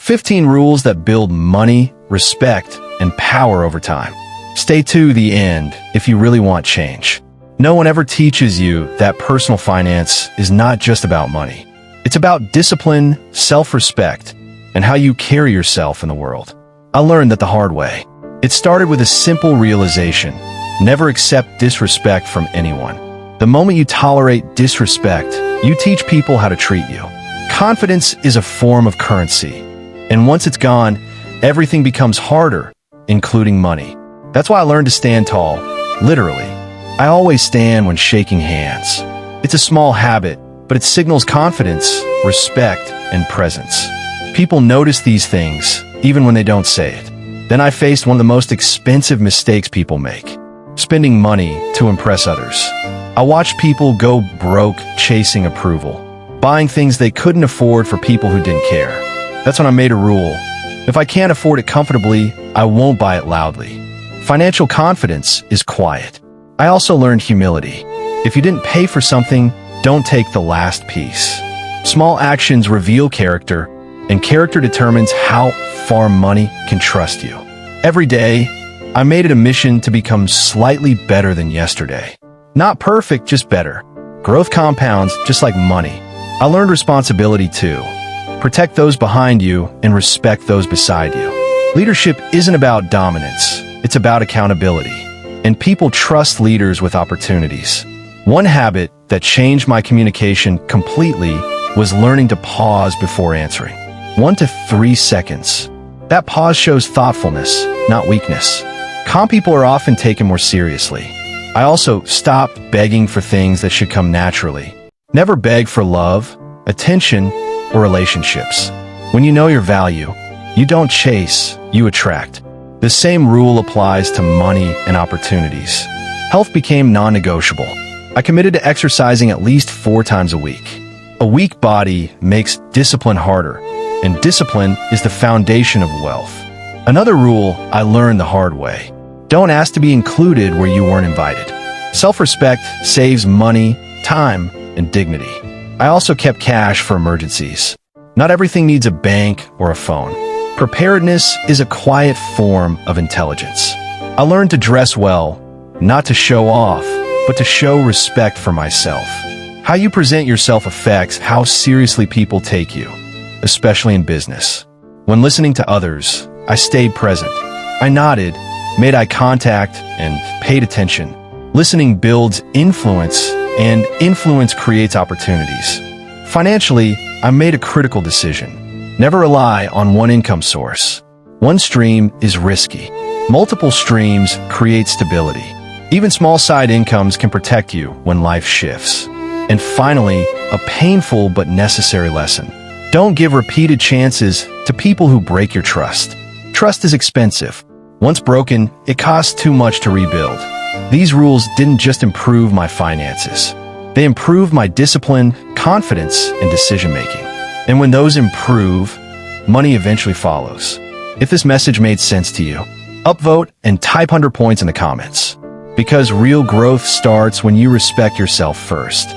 15 rules that build money, respect, and power over time. Stay to the end if you really want change. No one ever teaches you that personal finance is not just about money. It's about discipline, self-respect, and how you carry yourself in the world. I learned that the hard way. It started with a simple realization: never accept disrespect from anyone. The moment you tolerate disrespect, you teach people how to treat you. Confidence is a form of currency, and once it's gone, everything becomes harder, including money. That's why I learned to stand tall, literally. I always stand when shaking hands. It's a small habit, but it signals confidence, respect, and presence. People notice these things, even when they don't say it. Then I faced one of the most expensive mistakes people make: spending money to impress others. I watched people go broke chasing approval, buying things they couldn't afford for people who didn't care. That's when I made a rule: if I can't afford it comfortably, I won't buy it loudly. Financial confidence is quiet. I also learned humility. If you didn't pay for something, don't take the last piece. Small actions reveal character, and character determines how far money can trust you. Every day, I made it a mission to become slightly better than yesterday. Not perfect, just better. Growth compounds just like money. I learned responsibility too. Protect those behind you and respect those beside you. Leadership isn't about dominance, it's about accountability. And people trust leaders with opportunities. One habit that changed my communication completely was learning to pause before answering. 1 to 3 seconds. That pause shows thoughtfulness, not weakness. Calm people are often taken more seriously. I also stopped begging for things that should come naturally. Never beg for love, attention, or relationships. When you know your value, you don't chase, you attract. The same rule applies to money and opportunities. Health became non-negotiable. I committed to exercising at least 4 times a week. A weak body makes discipline harder, and discipline is the foundation of wealth. Another rule I learned the hard way: don't ask to be included where you weren't invited. Self-respect saves money, time, and dignity. I also kept cash for emergencies. Not everything needs a bank or a phone. Preparedness is a quiet form of intelligence. I learned to dress well, not to show off, but to show respect for myself. How you present yourself affects how seriously people take you, especially in business. When listening to others, I stayed present. I nodded, made eye contact, and paid attention. Listening builds influence, and influence creates opportunities. Financially, I made a critical decision. Never rely on one income source. One stream is risky. Multiple streams create stability. Even small side incomes can protect you when life shifts. And finally, a painful but necessary lesson: don't give repeated chances to people who break your trust. Trust is expensive. Once broken, it costs too much to rebuild. These rules didn't just improve my finances. They improved my discipline, confidence, and decision-making. And when those improve, money eventually follows. If this message made sense to you, upvote and type 100 points in the comments. Because real growth starts when you respect yourself first.